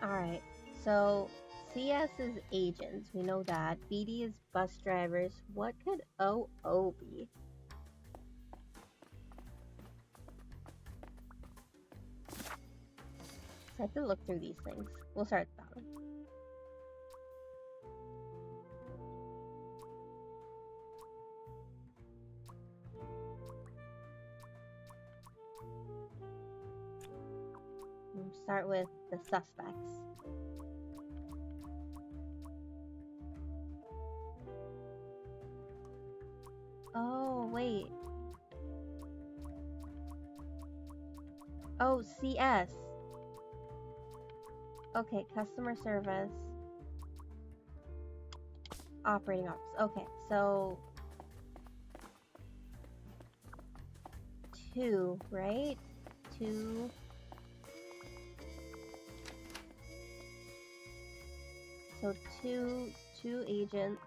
Alright, so CS is agents, we know that. BD is bus drivers. What could OO be? So I have to look through these things. We'll start with that one. We'll start with the suspects. Oh, wait. Oh, CS. Okay, customer service. Operating office. Okay, so 2, right? 2. So two agents.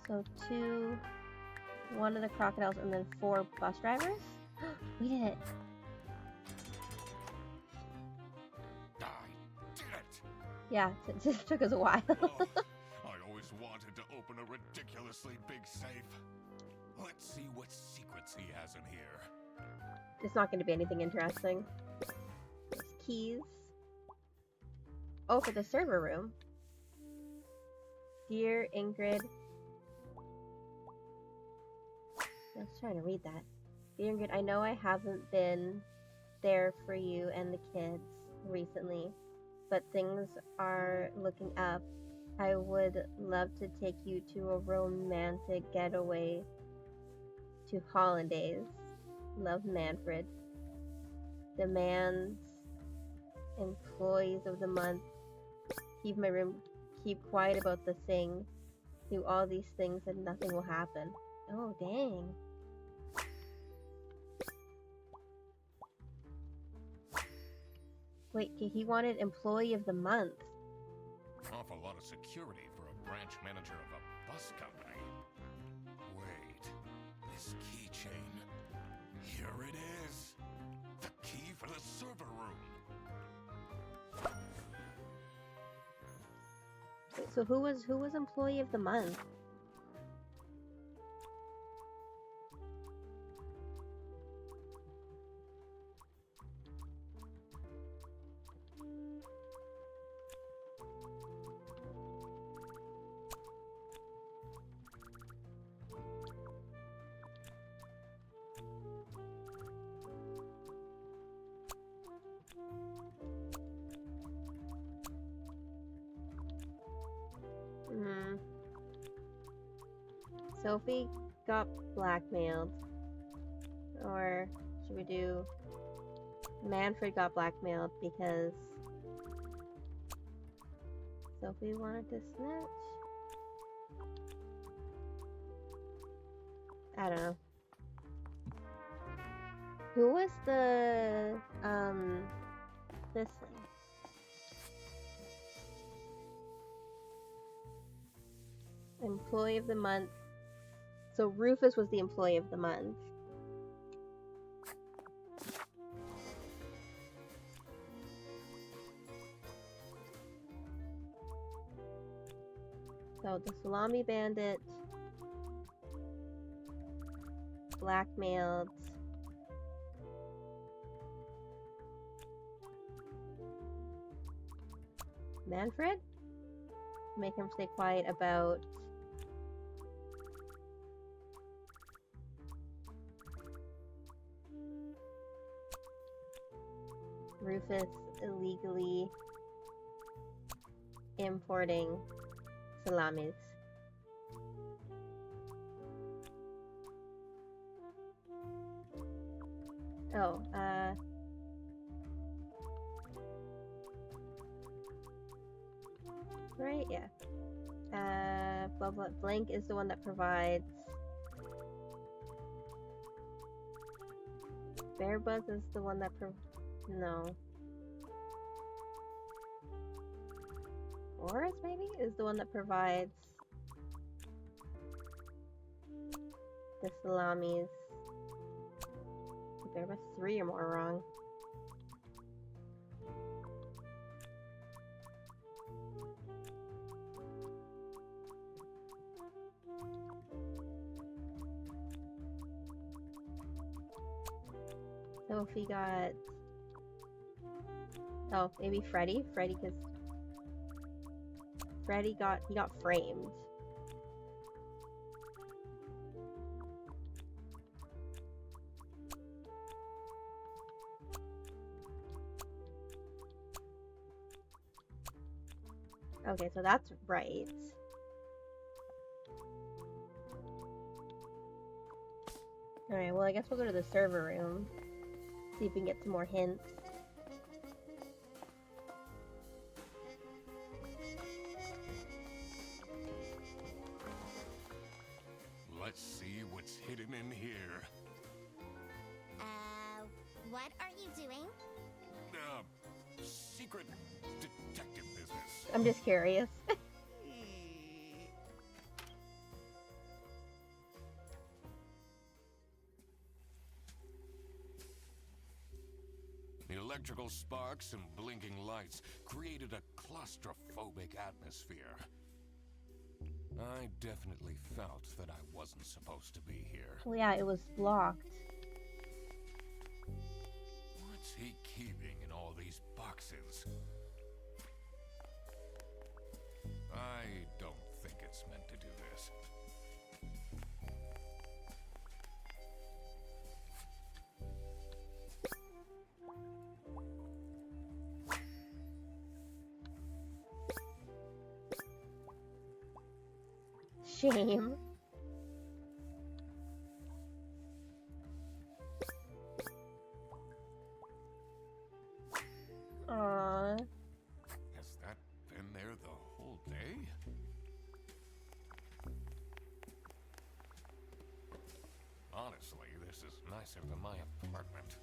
So 2, 1 of the crocodiles, and then 4 bus drivers? We did it. I did it! Yeah, it just took us a while. Oh, I always wanted to open a ridiculously big safe. Let's see what secrets he has in here. It's not going to be anything interesting. There's keys. Oh, for the server room. Dear Ingrid. I was trying to read that. Dear Ingrid, I know I haven't been there for you and the kids recently, but things are looking up. I would love to take you to a romantic getaway to Hollandaise. Love, Manfred. Demands employees of the month. Keep my room, keep quiet about the thing. Do all these things and nothing will happen. Oh, dang. Wait, he wanted employee of the month. Awful lot of security for a branch manager of a bus company. Wait, this keychain. Here it is. The key for the server room. So who was employee of the month? Sophie got blackmailed. Or should we do Manfred got blackmailed because Sophie wanted to snitch? I don't know. Who was the this thing? Employee of the month. So Rufus was the employee of the month. So the salami bandit blackmailed Manfred? Make him stay quiet about Rufus illegally importing salamis. Oh, right, yeah. Blank is the one that provides. Bearbuzz is the one that no. Boris, maybe, is the one that provides the salamis. There was 3 or more wrong. Sophie got... Oh, maybe Freddy? Freddy, because... Freddy got... He got framed. Okay, so that's right. Alright, well I guess we'll go to the server room. See if we can get some more hints. Let's see what's hidden in here. What are you doing? Secret detective business. I'm just curious. Electrical sparks and blinking lights created a claustrophobic atmosphere. I definitely felt that I wasn't supposed to be here. Well, yeah, it was blocked. What's he keeping in all these boxes? I don't think it's meant to do this. Shame. Aww. Has that been there the whole day? Honestly, this is nicer than my apartment.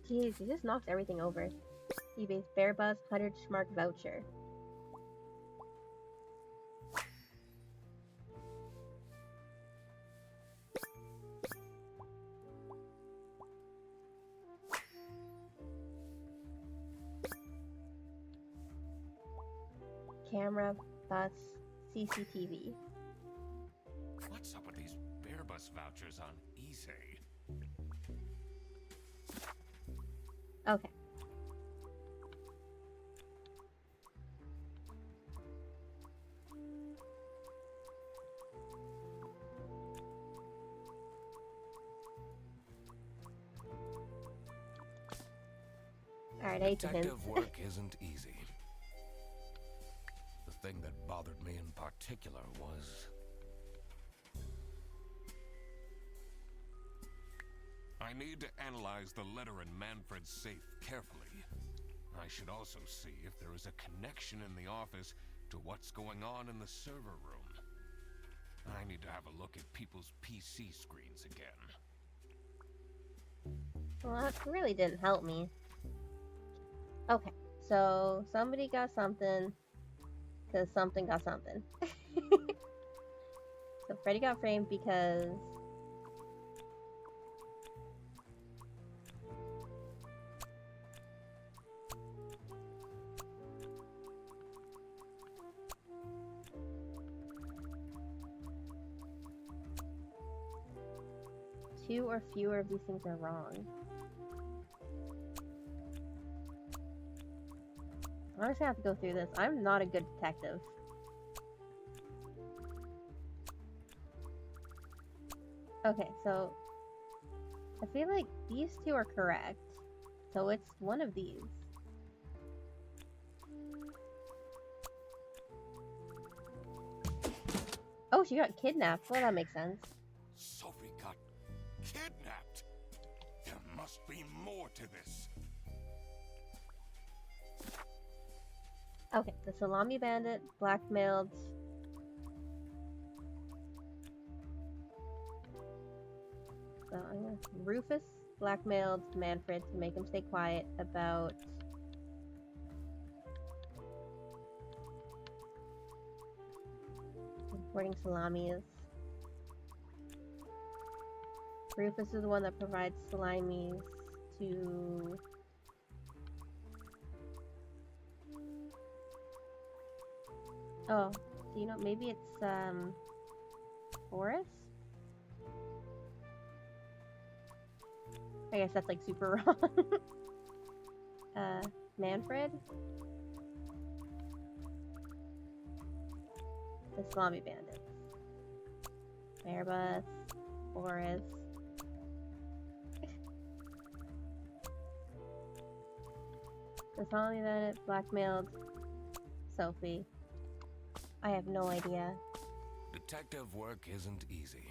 Jeez, he just knocks everything over. eBay's Bear Buzz 100 Schmark voucher. Camera, bus, CCTV. What's up with these Bear Bus vouchers on eBay? Okay. Alright, I hate the hints. Detective work isn't easy. The thing that bothered me in particular was... I need to analyze the letter in Manfred's safe carefully. I should also see if there is a connection in the office to what's going on in the server room. I need to have a look at people's PC screens again. Well, that really didn't help me. Okay, so somebody got something, because something got something. So Freddy got framed because... two or fewer of these things are wrong. I'm just gonna have to go through this. I'm not a good detective. Okay, so I feel like these two are correct. So it's one of these. Oh, she got kidnapped. Well, that makes sense. Sophie got kidnapped. There must be more to this. Okay, the salami bandit blackmailed... Rufus blackmailed Manfred to make him stay quiet about... importing salamis. Rufus is the one that provides salamis to... Oh, do you know, maybe it's, Boris? I guess that's like super wrong. Manfred? The Salami Bandits. Airbus. Boris. The Salami Bandit blackmailed Sophie. I have no idea. Detective work isn't easy.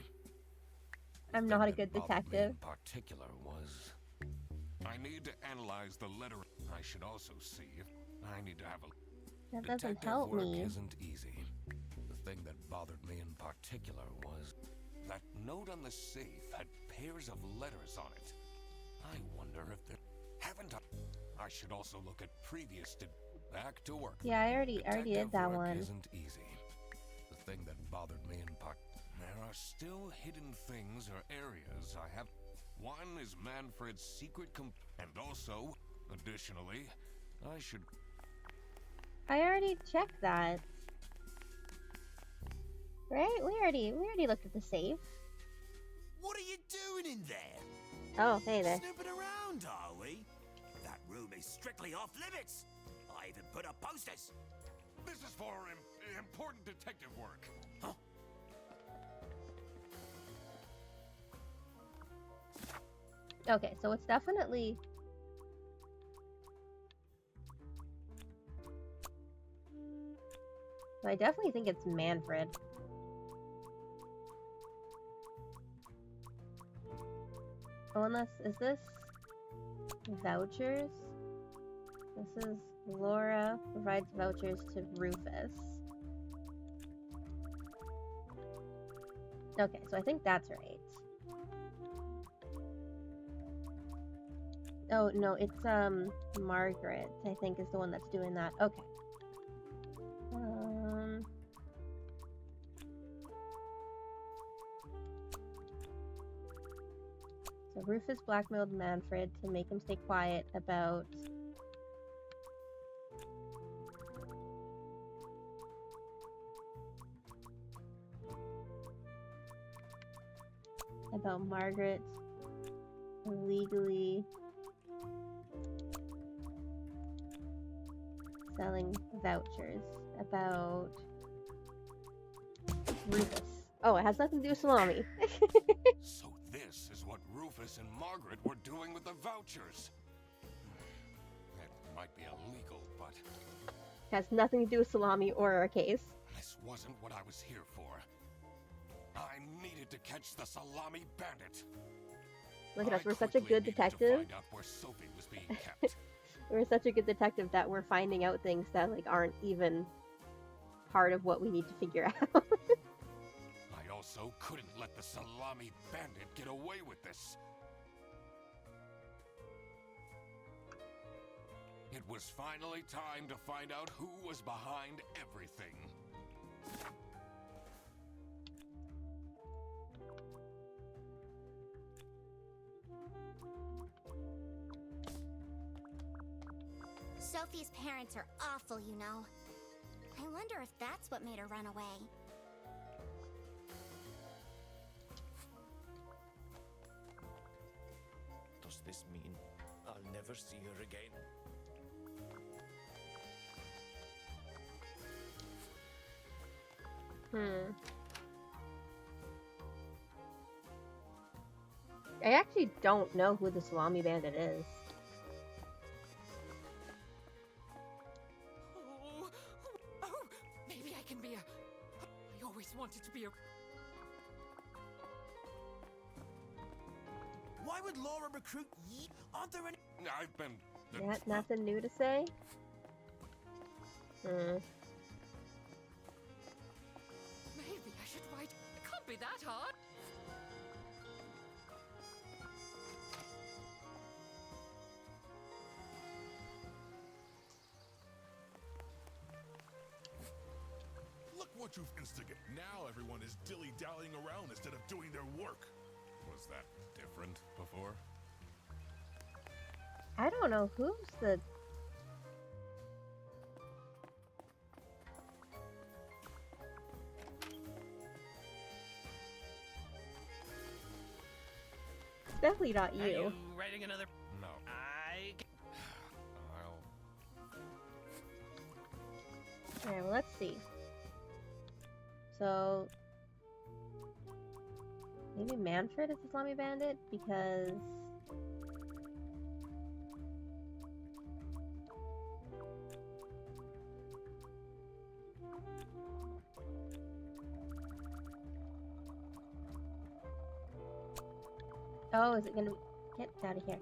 I'm The not a thing good that bothered me detective. in particular was I need to analyze the letter. I should also see if I need to have a That doesn't detective help work me. isn't easy. The thing that bothered me in particular was that note on the safe had pairs of letters on it. I wonder if there haven't I should also look at previous back to work. Yeah, I already did that work one. isn't easy. The thing that bothered me in part there are still hidden things or areas I have. One is Manfred's secret and also, additionally, I should I already checked that. Right? We already looked at the safe. What are you doing in there? Oh, hey there. Snooping around, are we? That room is strictly off limits. I even put up posters. This is for important detective work. Huh? Okay, so it's definitely... I definitely think it's Manfred. Oh, unless... Is this... vouchers? This is Laura provides vouchers to Rufus. Okay, so I think that's right. Oh, no, it's, Margaret, I think, is the one that's doing that. Okay. So Rufus blackmailed Manfred to make him stay quiet about... about Margaret illegally selling vouchers about Rufus. Oh, it has nothing to do with salami. So this is what Rufus and Margaret were doing with the vouchers. It might be illegal, but Has nothing to do with salami or our case. this wasn't what I was here for. I needed to catch the salami bandit. Look at us, I we're such a quickly good needed to detective. find out where Sophie was being kept. We're such a good detective that we're finding out things that like aren't even part of what we need to figure out. I also couldn't let the salami bandit get away with this. It was finally time to find out who was behind everything. Sophie's parents are awful, you know. I wonder if that's what made her run away. Does this mean I'll never see her again? I actually don't know who the salami bandit is. Oh, maybe I can be a... I always wanted to be a... Why would Laura recruit ye? Aren't there any... I've been... Yeah, nothing new to say? Maybe I should write... It can't be that hard. Look what you've instigated. Now everyone is dilly-dallying around instead of doing their work. Was that different before? I don't know who's the... It's definitely not Are you. you writing another? No. I'll... Alright, well, let's see. So, maybe Manfred is the salami bandit because... Oh, is it gonna be... Get out of here.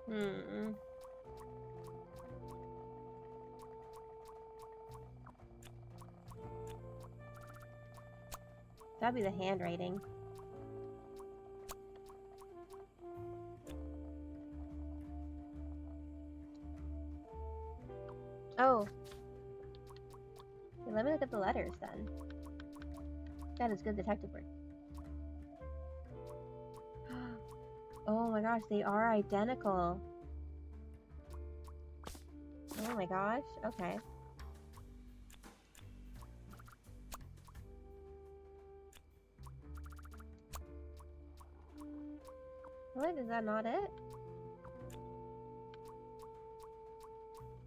Hmm. That'd be the handwriting. Oh. Okay, let me look at the letters then. That is good detective work. Oh my gosh, they are identical. Oh my gosh, okay. What? Is that not it?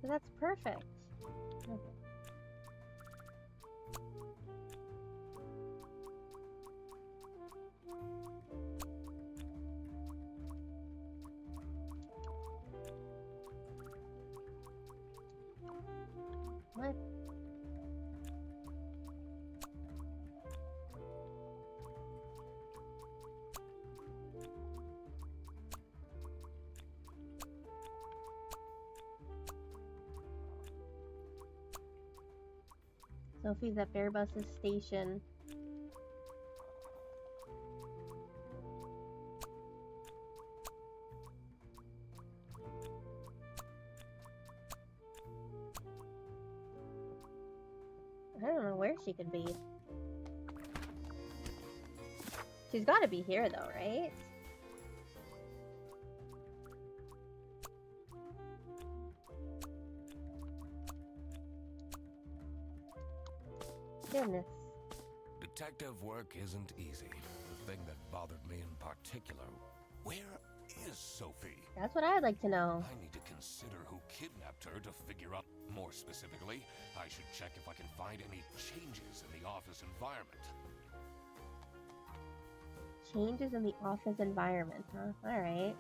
That's perfect. Okay. What? Sophie's at Airbus's station. I don't know where she could be. She's gotta be here though, right? Goodness. Detective work isn't easy. The thing that bothered me in particular... Where is Sophie? That's what I'd like to know. I need to consider who kidnapped her to figure out... More specifically, I should check if I can find any changes in the office environment. Changes in the office environment, huh? Alright.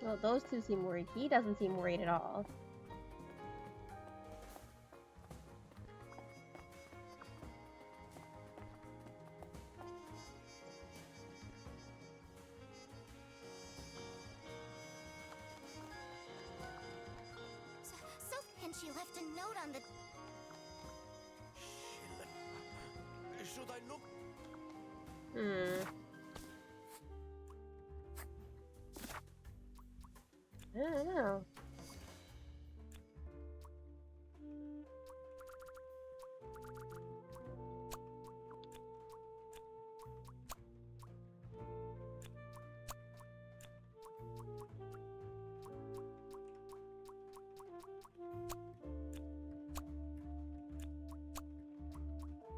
Well, those two seem worried. He doesn't seem worried at all. So, and she left a note on the... Should I look? I don't know.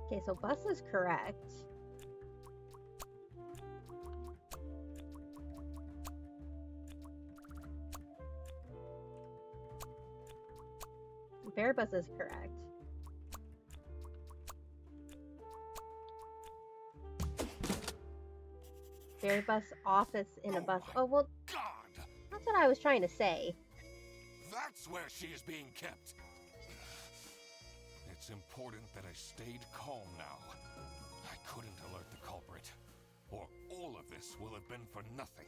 Okay, so Bus is correct. Bearbus is correct. Bearbus office in a bus. Oh, well, God! that's what I was trying to say. That's where she is being kept. It's important that I stayed calm now. I couldn't alert the culprit, or all of this will have been for nothing.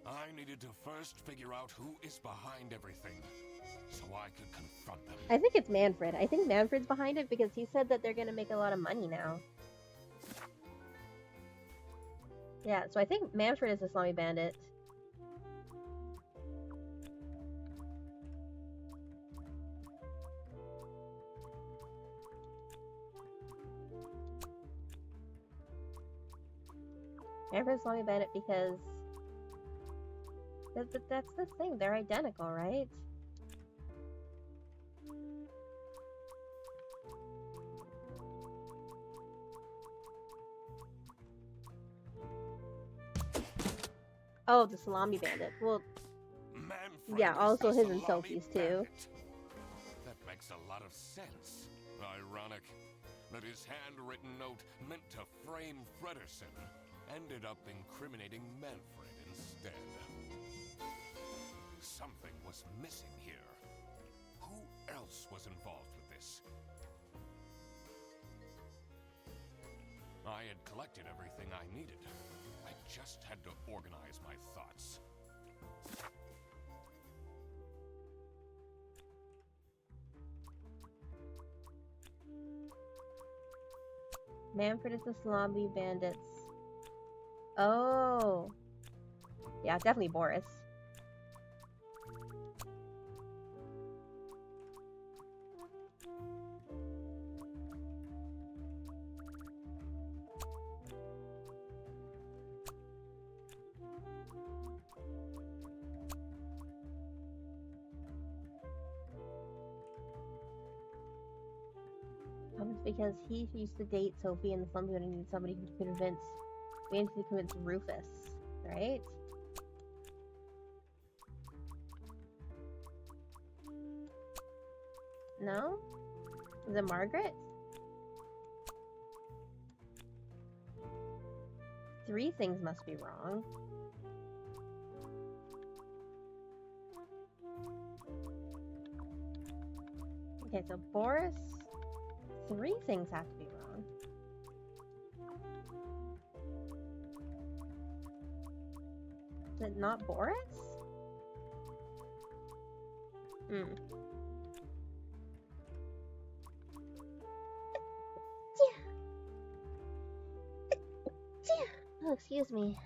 I needed to first figure out who is behind everything, so I could confront them. I think it's Manfred. I think Manfred's behind it because he said that they're gonna make a lot of money now. Yeah, so I think Manfred is the salami bandit. Man for the Salami Bandit because that's the thing. They're identical, right? Oh, the Salami Bandit. Well, Manfred yeah, is also the his and salami Sophie's too. bandit. That makes a lot of sense. Ironic that his handwritten note meant to frame Fredersen ended up incriminating Manfred instead. Something was missing here. Who else was involved with this? I had collected everything I needed. I just had to organize my thoughts. Manfred is the Salami Bandits. Oh. Yeah, definitely Boris. Because he used to date Sophie and the Salami Bandit needed somebody who could convince to convince Rufus, right? No? Is it Margaret? 3 things must be wrong. Okay, so Boris, 3 things have to be wrong. Is it not Boris? Oh, excuse me.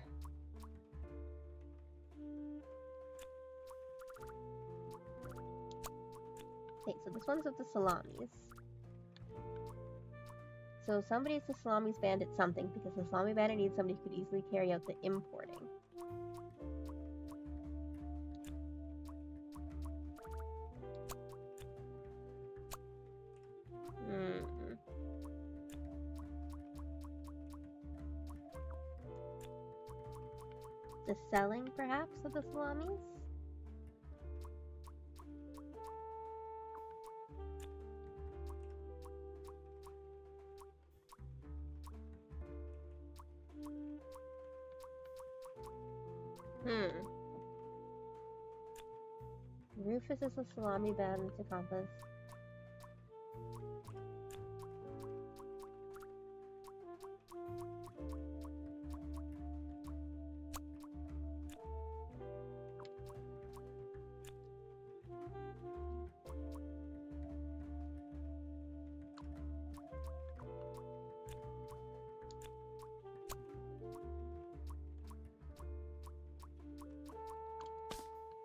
Okay, so this one's with the salamis. So somebody's the Salami's Bandit something, because the Salami Bandit needs somebody who could easily carry out the importing. The selling, perhaps, of the salamis? Rufus is a Salami Bandit accomplice.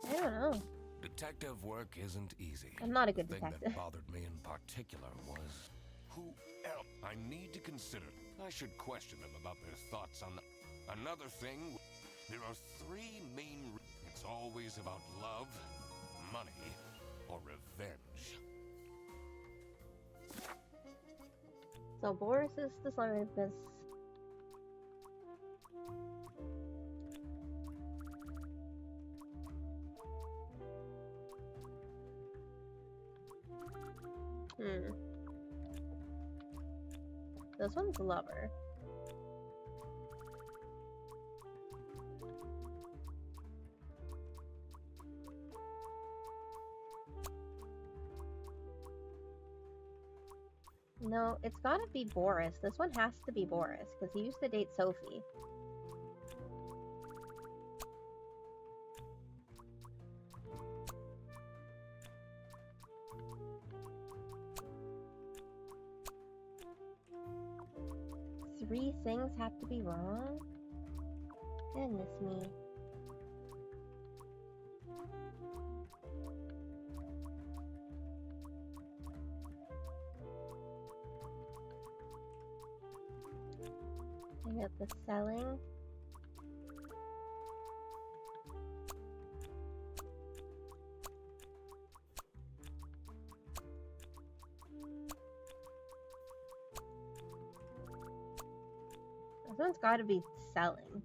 I don't know. Detective work isn't easy. I'm not a good The thing detective. that bothered me in particular was who else I need to consider. I should question them about their thoughts on another thing. There are 3 main. It's always about love, money, or revenge. So Boris is the Salami because this one's lover. No, it's gotta be Boris. This one has to be Boris, because he used to date Sophie. Three things have to be wrong? Goodness me. I got the selling. one's got to be selling.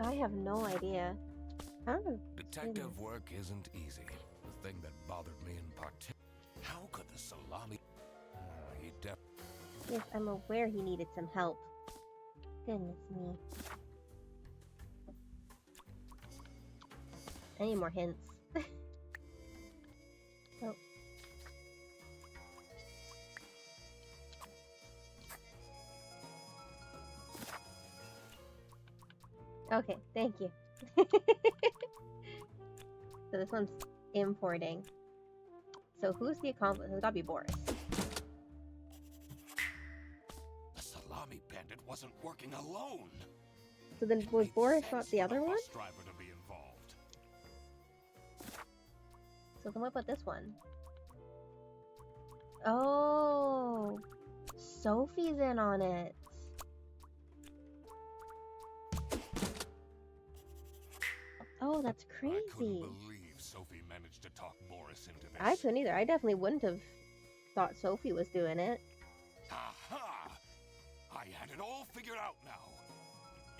I have no idea. I don't know. Detective work isn't easy. The thing that bothered me in particular. How could the salami? Yes, I'm aware he needed some help. Goodness me. I need more hints. Oh. Okay, thank you. So this one's importing. So who's the accomplice? It's gotta be Boris. The salami bandit wasn't working alone. So then was Made Boris sense not the for other one? bus driver to be involved. So then what about this one? Oh, Sophie's in on it. Oh, that's I couldn't crazy. believe Sophie managed to talk Boris into this. I couldn't either. I definitely wouldn't have thought Sophie was doing it. Aha! I had it all figured out now.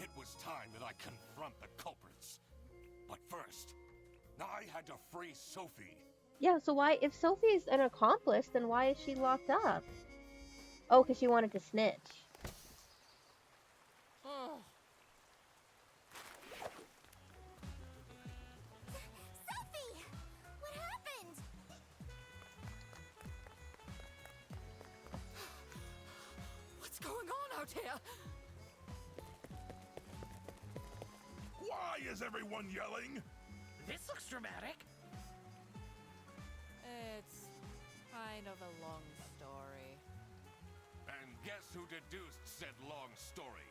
It was time that I confront the culprits. But first, I had to free Sophie. Yeah, so why, if Sophie's an accomplice, then why is she locked up? Oh, because she wanted to snitch. Oh, Sophie! What happened? what's going on out here? Why is everyone yelling? This looks dramatic. It's kind of a long story. And guess who deduced said long story?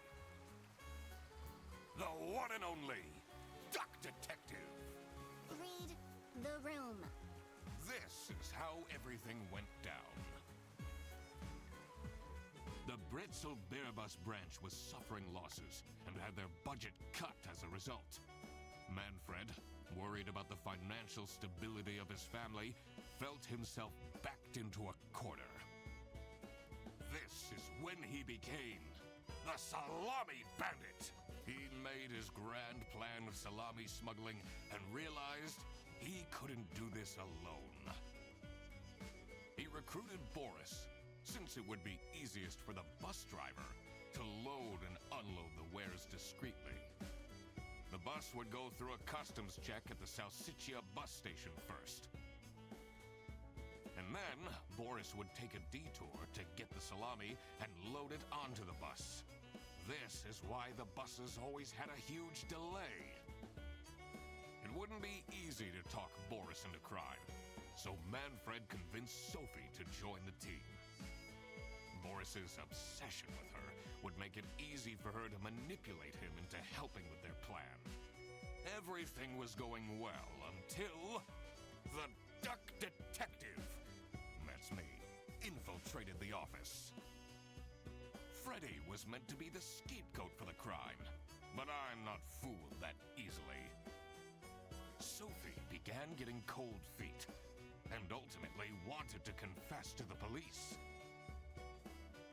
The one and only Duck Detective. Read the room. This is how everything went down. The Britzel Bearbus branch was suffering losses and had their budget cut as a result. Manfred, worried about the financial stability of his family, felt himself backed into a corner. This is when he became the Salami Bandit. He made his grand plan of salami smuggling and realized he couldn't do this alone. He recruited Boris, since it would be easiest for the bus driver to load and unload the wares discreetly. The bus would go through a customs check at the Salsiccia bus station first. And then, Boris would take a detour to get the salami and load it onto the bus. This is why the buses always had a huge delay. It wouldn't be easy to talk Boris into crime, so Manfred convinced Sophie to join the team. Boris's obsession with her would make it easy for her to manipulate him into helping with their plan. Everything was going well until the Duck Detective, that's me, infiltrated the office. Freddy was meant to be the scapegoat for the crime, but I'm not fooled that easily. Sophie began getting cold feet and ultimately wanted to confess to the police.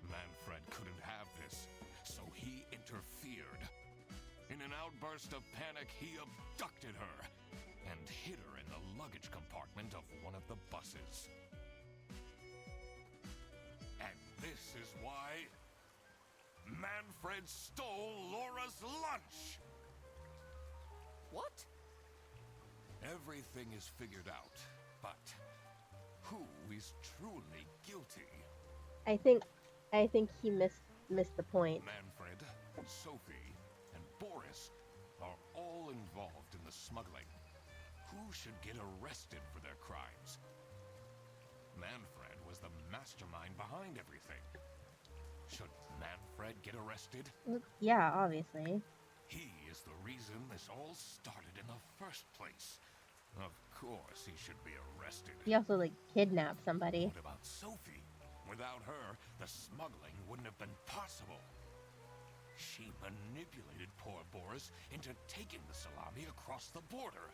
Manfred couldn't have this, so he interfered. In an outburst of panic, he abducted her and hid her in the luggage compartment of one of the buses. And this is why Manfred stole Laura's lunch! What? Everything is figured out, but who is truly guilty? I think he missed the point. Manfred, Sophie, and Boris are all involved in the smuggling. Who should get arrested for their crimes? Manfred was the mastermind behind everything. Should Manfred get arrested? Yeah, obviously. He is the reason this all started in the first place. Of course he should be arrested. He also, like, kidnapped somebody. What about Sophie? Without her, the smuggling wouldn't have been possible. She manipulated poor Boris into taking the salami across the border.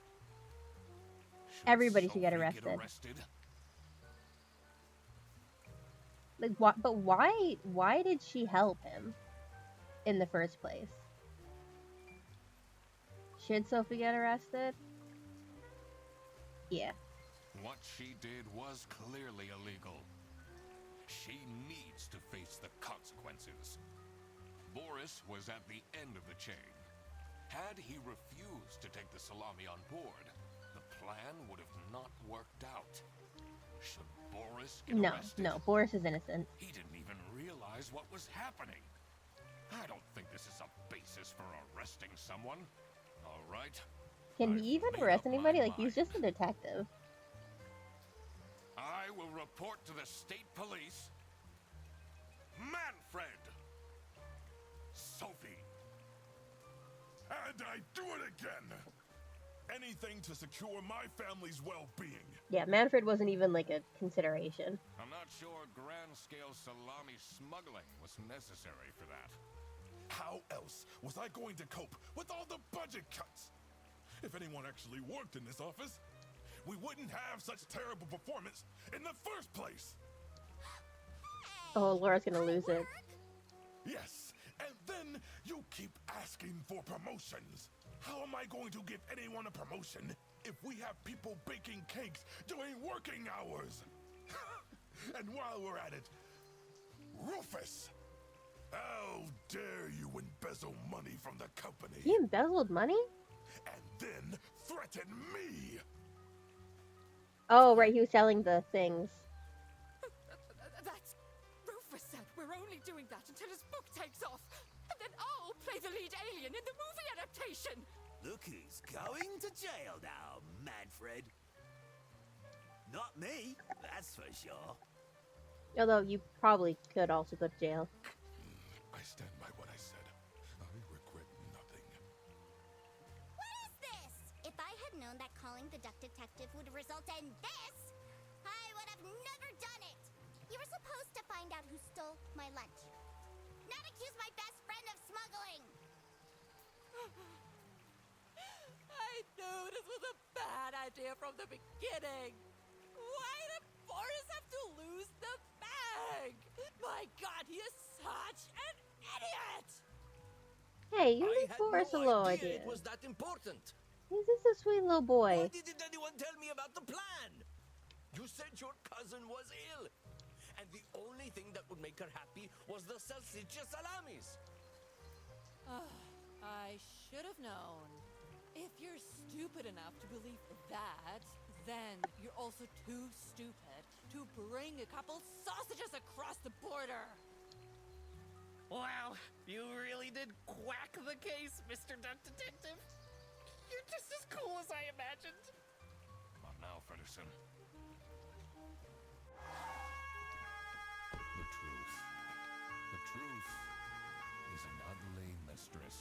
Everybody should get Sophie arrested. Like, what? But why? Why did she help him in the first place? Should Sophie get arrested? Yeah. What she did was clearly illegal. She needs to face the consequences. Boris was at the end of the chain. Had he refused to take the salami on board, the plan would have not worked out. Should Boris get arrested? No, Boris is innocent. He didn't even realize what was happening. I don't think this is a basis for arresting someone. All right. Can he even arrest anybody? Like, he's just a detective. I will report to the state police. Manfred! Sophie! And I do it again! Anything to secure my family's well-being. Yeah, Manfred wasn't even, like, a consideration. I'm not sure grand-scale salami smuggling was necessary for that. How else was I going to cope with all the budget cuts? If anyone actually worked in this office, we wouldn't have such terrible performance in the first place. Oh, Laura's gonna lose it. Yes, and then you keep asking for promotions. How am I going to give anyone a promotion if we have people baking cakes during working hours? And while we're at it, Rufus, how dare you embezzle money from the company? He embezzled money? And then threaten me! Oh, right, he was selling the things. That's... Rufus said we're only doing that until his book takes off. And then I'll play the lead alien in the movie adaptation. Look who's going to jail now, Manfred. Not me, that's for sure. Although you probably could also go to jail. I stand by what I said. I regret nothing. What is this? If I had known that calling the duck detective would result in this, I would have never done it. You were supposed to find out who stole my lunch, not accuse my best friend of smuggling. I knew this was a bad idea from the beginning. Why did Boris have to lose the bag? My God, he is such an idiot! Hey, you I leave had Boris no alone, idea idea. it was that important. He's just a sweet little boy. Why didn't anyone tell me about the plan? You said your cousin was ill, and the only thing that would make her happy was the salsiccia salamis. I should have known. If you're stupid enough to believe that, then you're also too stupid to bring a couple sausages across the border. Wow, you really did quack the case, Mr. Duck Detective. You're just as cool as I imagined. Come on now, Fredderson. The truth. The truth is an ugly mistress.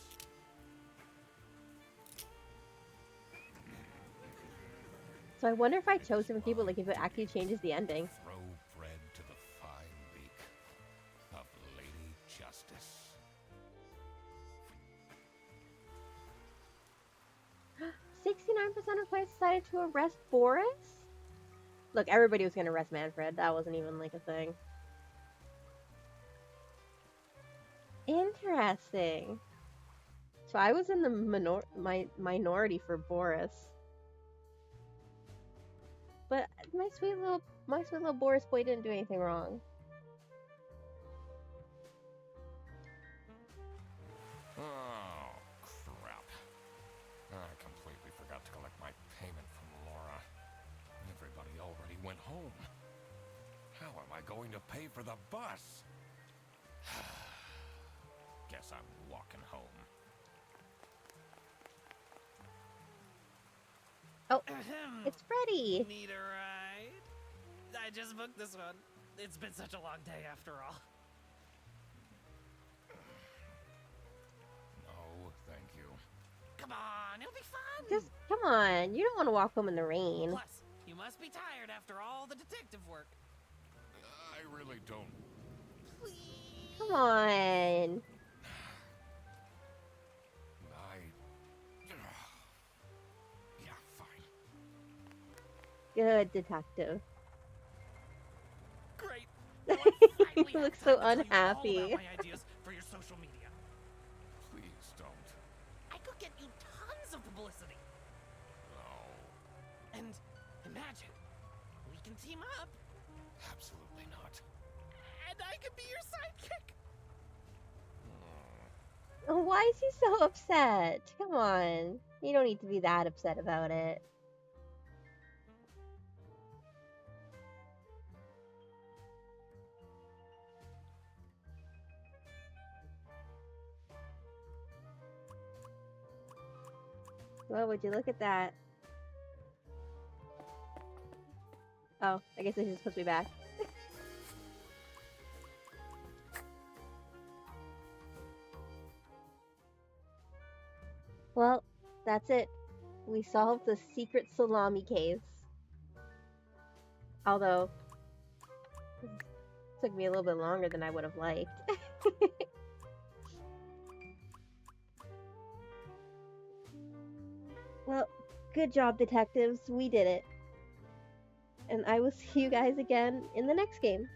So I wonder if I chose different people, like if it actually changes the ending. Throw bread to the fine beak of Lady Justice. 69% of players decided to arrest Boris? Look, everybody was gonna arrest Manfred. That wasn't even like a thing. Interesting. So I was in the minority for Boris. But my sweet little Boris boy didn't do anything wrong. Oh, crap. I completely forgot to collect my payment from Laura. Everybody already went home. How am I going to pay for the bus? Guess I'm walking home. Oh, it's Freddy! Need a ride? I just booked this one. It's been such a long day after all. No, thank you. Come on, it'll be fun. Just, come on, you don't want to walk home in the rain. Plus, you must be tired after all the detective work. I really don't. Please. Come on. Good detective. Great. Now I finally He have looks so time to tell you all unhappy. about my ideas for your social media. Please don't. I could get you tons of publicity. No. And imagine, we can team up, Absolutely not. and I could be your sidekick. Why is he so upset? Come on. You don't need to be that upset about it. Well, would you look at that? Oh, I guess this is supposed to be back. Well, that's it. We solved the secret salami case. Although, it took me a little bit longer than I would have liked. Well, good job, detectives. We did it. And I will see you guys again in the next game.